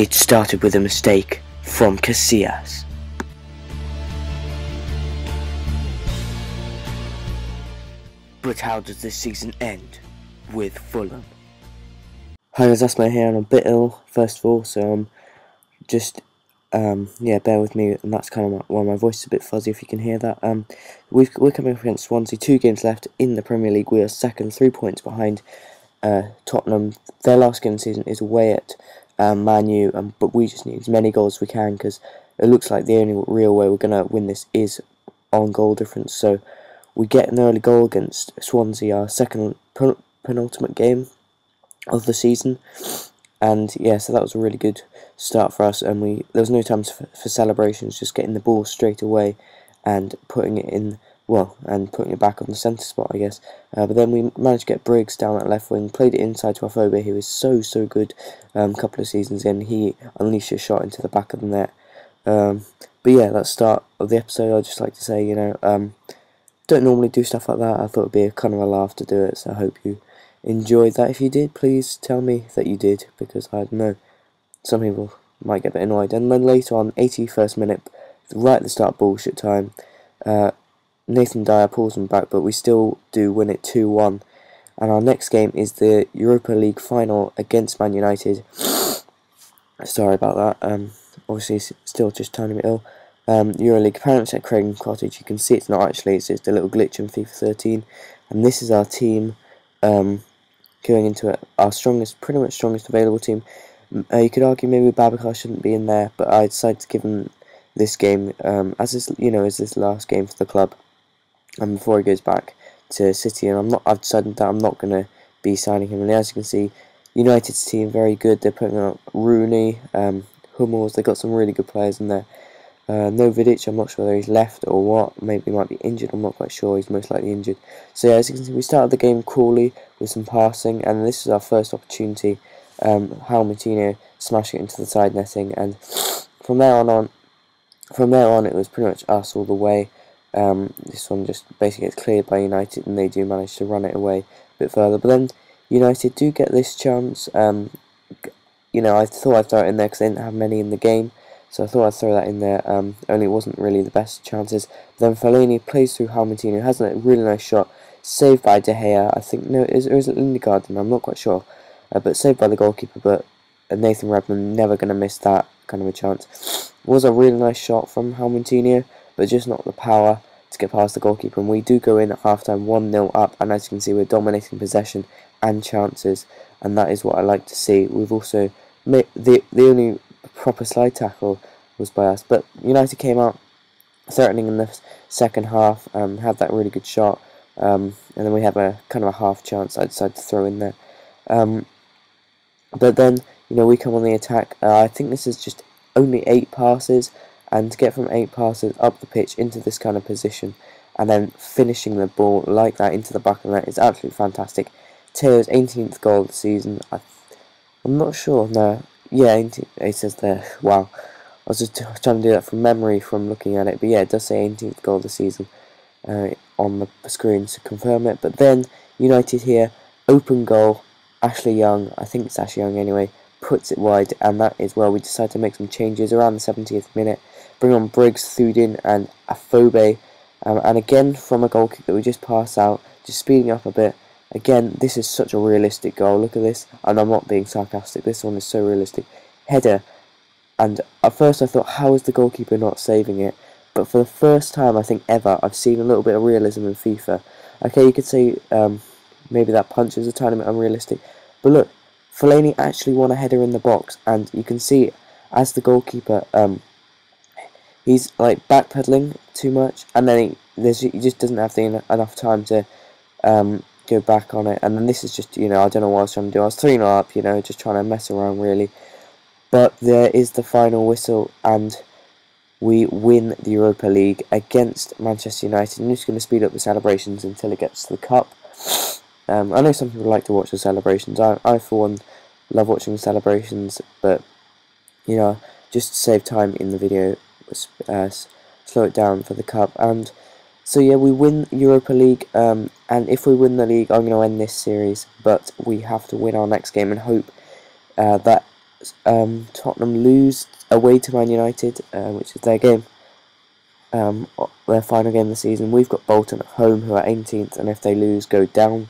It started with a mistake from Casillas. But how does this season end with Fulham? Hi guys, Asma here, and I'm a bit ill first of all, so yeah, bear with me, and that's kind of why my voice is a bit fuzzy if you can hear that. We're coming up against Swansea, 2 games left in the Premier League. We are second, 3 points behind Tottenham. Their last game of the season is away at Man U, but we just need as many goals as we can, because it looks like the only real way we're going to win this is on goal difference. So we get an early goal against Swansea, our second penultimate game of the season, and yeah, so that was a really good start for us, and there was no time for celebrations, just getting the ball straight away and putting it back on the centre spot, I guess. But then we managed to get Briggs down at left wing, played it inside to Afobe, who is so good. A couple of seasons in, he unleashed a shot into the back of the net. But yeah, that's the start of the episode. I'd just like to say, don't normally do stuff like that. I thought it'd be kind of a laugh to do it, so I hope you enjoyed that. If you did, please tell me that you did, because I don't know, some people might get a bit annoyed. And then later on, 81st minute, right at the start, bullshit time, Nathan Dyer pulls them back, but we still do win it 2-1. And our next game is the Europa League final against Man United. Sorry about that. Obviously, still just tiny bit ill. EuroLeague, apparently at Craig Cottage. You can see it's not actually, it's just a little glitch in FIFA 13. And this is our team going into it, our pretty much strongest available team. You could argue maybe Babacar shouldn't be in there, but I decided to give him this game as this last game for the club, and before he goes back to City. And I've decided that I'm not going to be signing him. And as you can see, United's team very good. They're putting up Rooney, Hummels. They've got some really good players in there. No Vidic, I'm not sure whether he's left or what. Maybe he might be injured, I'm not quite sure. He's most likely injured. So yeah, as you can see, we started the game coolly with some passing, and this is our first opportunity. Moutinho smashing it into the side netting, and from there on, it was pretty much us all the way. This one just basically gets cleared by United, and they do manage to run it away a bit further. But then United do get this chance. I thought I'd throw it in there because they didn't have many in the game. So I thought I'd throw that in there, only it wasn't really the best chances. Then Fellaini plays through Moutinho, has a really nice shot, saved by De Gea. I think, no, is it Lindegaard? I'm not quite sure. But saved by the goalkeeper, but Nathan Redmond never going to miss that kind of a chance. It was a really nice shot from Moutinho, but just not the power to get past the goalkeeper. And we do go in at half-time 1-0 up, and as you can see, we're dominating possession and chances, and that is what I like to see. We've also made the only proper slide tackle was by us, but United came out threatening in the second half, had that really good shot, and then we have a kind of a half chance I decided to throw in there. But then, we come on the attack. I think this is just only 8 passes, and to get from 8 passes up the pitch into this kind of position, and then finishing the ball like that into the back of the net is absolutely fantastic. Teo's 18th goal of the season. I'm not sure, no. Yeah, 18, it says there. Wow. I was just trying to do that from memory from looking at it. But yeah, it does say 18th goal of the season on the screen to confirm it. But then, United here, open goal. Ashley Young, I think it's Ashley Young anyway, puts it wide. And that is where we decide to make some changes around the 70th minute. Bring on Briggs, Thudin and Afobe. And again, from a goal kick that we just pass out, just speeding up a bit. Again, this is such a realistic goal. Look at this, and I'm not being sarcastic. This one is so realistic. Header, and at first I thought, how is the goalkeeper not saving it? But for the first time, I think ever, I've seen a little bit of realism in FIFA. Okay, you could say maybe that punch is a tiny bit unrealistic, but look, Fellaini actually won a header in the box, and you can see as the goalkeeper, he's like backpedaling too much, and then he just doesn't have enough time to go back on it. And then this is just, I don't know what I was trying to do. I was 3-0 up, just trying to mess around really. But there is the final whistle, and we win the Europa League against Manchester United. I'm just going to speed up the celebrations until it gets to the cup. I know some people like to watch the celebrations. I for one, love watching the celebrations, but, just to save time in the video, slow it down for the cup. And so yeah, we win Europa League, and if we win the league, I'm going to end this series, but we have to win our next game and hope that Tottenham lose away to Man United, which is their game, their final game of the season. We've got Bolton at home, who are 18th, and if they lose, go down.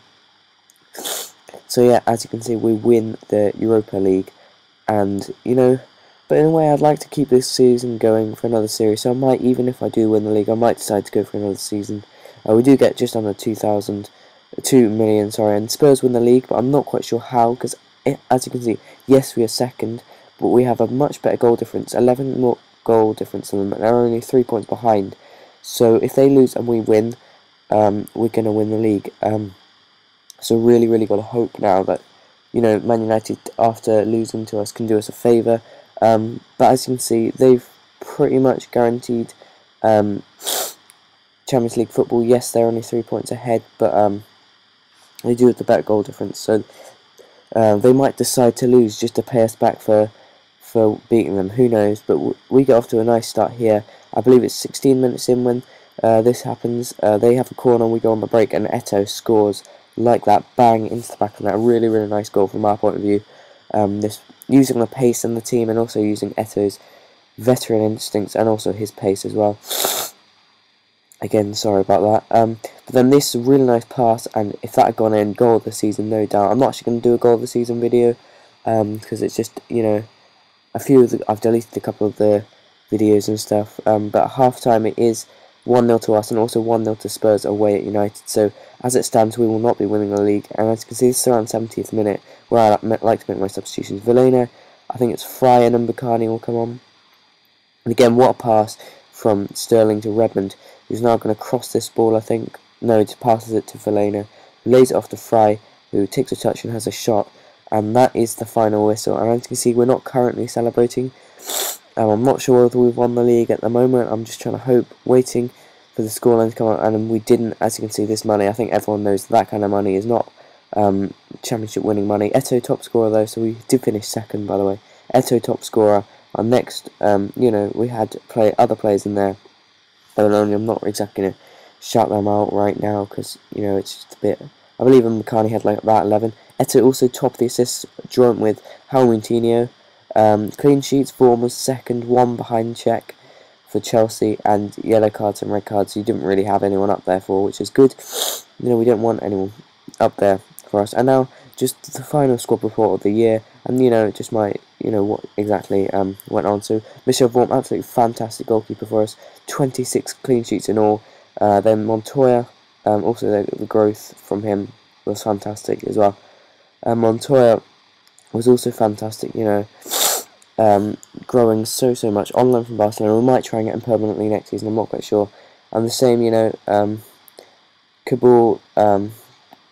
So yeah, as you can see, we win the Europa League, and but in a way, I'd like to keep this season going for another series. So I might, even if I do win the league, I might decide to go for another season. We do get just under 2 million, and Spurs win the league, but I'm not quite sure how, because as you can see, yes, we are second, but we have a much better goal difference, 11 more goal difference than them, and they're only 3 points behind. So if they lose and we win, we're going to win the league. So really got to hope now that Man United, after losing to us, can do us a favour. But as you can see, they've pretty much guaranteed Champions League football. Yes, they're only 3 points ahead, but they do have the better goal difference. So they might decide to lose just to pay us back for beating them. Who knows? But we get off to a nice start here. I believe it's 16 minutes in when this happens. They have a corner, we go on the break, and Eto'o scores like that, bang into the back of that. Really nice goal from our point of view. This using the pace in the team, and also using Eto'o's veteran instincts and also his pace as well. Again, sorry about that. But then this really nice pass, and if that had gone in, goal of the season, no doubt. I'm not actually going to do a goal of the season video, because it's just, I've deleted a couple of the videos and stuff. But at half time it is 1-0 to us, and also 1-0 to Spurs away at United. So as it stands, we will not be winning the league. And as you can see, this is around 70th minute, where I like to make my substitutions. Vilena, I think it's Fry and Mbakani will come on. And again, what a pass from Sterling to Redmond, who's now going to cross this ball, I think. No, he passes it to Vilena, who lays it off to Fry, who takes a touch and has a shot. And that is the final whistle. And as you can see, we're not currently celebrating. I'm not sure whether we've won the league at the moment. I'm just trying to hope, waiting for the scoreline to come out, and we didn't. As you can see, this money, I think everyone knows that kind of money is not championship winning money. Eto'o top scorer though, so we did finish second, by the way. Eto'o top scorer. Our next, we had other players in there. I'm not exactly going to shout them out right now, because it's just a bit. I believe McCartney had like about 11. Eto'o also topped the assists, joint with Moutinho. Clean sheets, Vaughan was second, one behind Cech for Chelsea, and yellow cards and red cards you didn't really have anyone up there for, which is good. We don't want anyone up there for us. And now just the final squad report of the year, and just my what exactly went on. So Michel Vaughan, absolutely fantastic goalkeeper for us, 26 clean sheets in all. Then Montoya, also the growth from him was fantastic as well. Montoya was also fantastic, growing so much on loan from Barcelona. We might try and get him permanently next season, I'm not quite sure. And the same, Kabul, I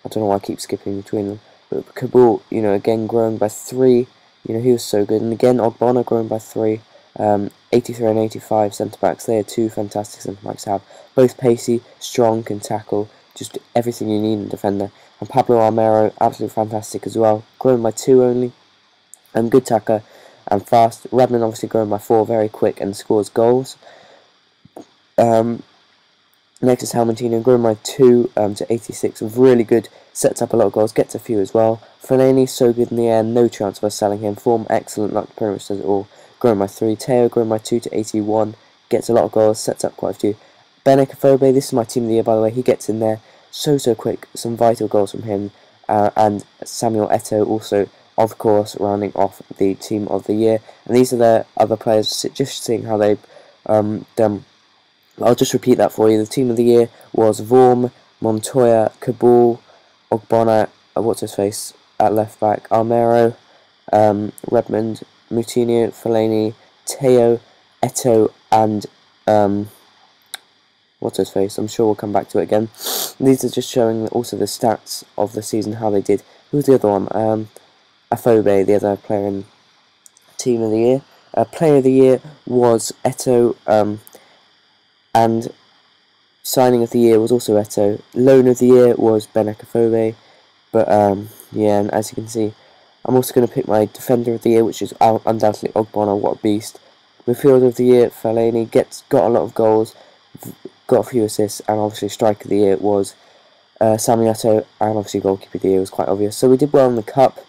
don't know why I keep skipping between them, but Kabul, again growing by 3, he was so good. And again, Ogbonna growing by 3, 83 and 85 centre-backs, they are 2 fantastic centre-backs to have. Both pacey, strong, can tackle, just everything you need in a defender. And Pablo Armero, absolutely fantastic as well, growing by 2 only. Good tacker and fast. Redmond obviously growing by 4, very quick and scores goals. Next is Moutinho, growing by 2 to 86, really good, sets up a lot of goals, gets a few as well. Fellaini, so good in the air, no chance of us selling him. Form excellent, like pretty much does it all. Growing by 3. Teo growing by 2 to 81, gets a lot of goals, sets up quite a few. Benek Afobe, this is my team of the year by the way, he gets in there so quick, some vital goals from him. And Samuel Eto'o also, of course, rounding off the team of the year. And these are the other players, just seeing how they've done. I'll just repeat that for you. The team of the year was Vorm, Montoya, Kabul, Ogbonna, what's-his-face at left-back, Armero, Redmond, Moutinho, Fellaini, Teo, Eto'o, and what's-his-face. I'm sure we'll come back to it again. These are just showing also the stats of the season, how they did. Who's the other one? Afobe, the other player in team of the year. Player of the year was Eto'o, and signing of the year was also Eto'o. Loan of the year was Benek Afobe. But yeah, and as you can see, I'm also going to pick my defender of the year, which is undoubtedly Ogbonna. What a beast. Midfielder of the year, Fellaini, got a lot of goals, got a few assists, and obviously striker of the year was Samuel Eto'o, and obviously goalkeeper of the year was quite obvious. So we did well in the cup,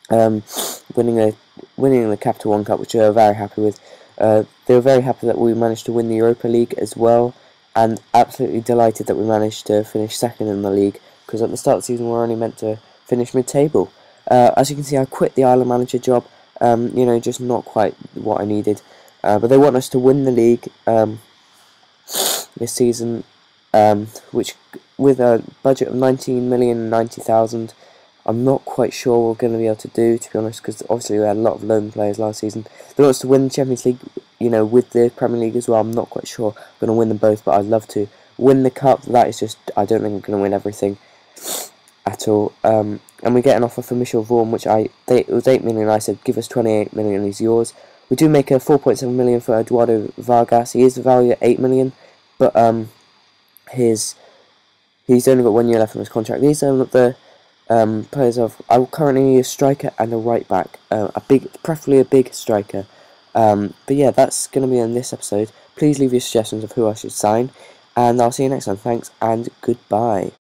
winning winning the Capital One Cup, which they were very happy with. They were very happy that we managed to win the Europa League as well, and absolutely delighted that we managed to finish second in the league, because at the start of the season we were only meant to finish mid-table. As you can see, I quit the Ireland manager job, just not quite what I needed, but they want us to win the league this season, which with a budget of 19,090,000, I'm not quite sure what we're going to be able to do, to be honest, because obviously we had a lot of loan players last season. They want us to win the Champions League, with the Premier League as well. I'm not quite sure I'm going to win them both, but I'd love to win the Cup. That is just, I don't think I'm going to win everything at all. And we get an offer for Michel Vorm, which it was 8 million. I said, give us 28 million, he's yours. We do make a 4.7 million for Eduardo Vargas. He is valued at 8 million, but he's only got 1 year left on his contract. These are the players I currently need a striker and a right back, preferably a big striker. But yeah, that's going to be in this episode. Please leave your suggestions of who I should sign, and I'll see you next time. Thanks and goodbye.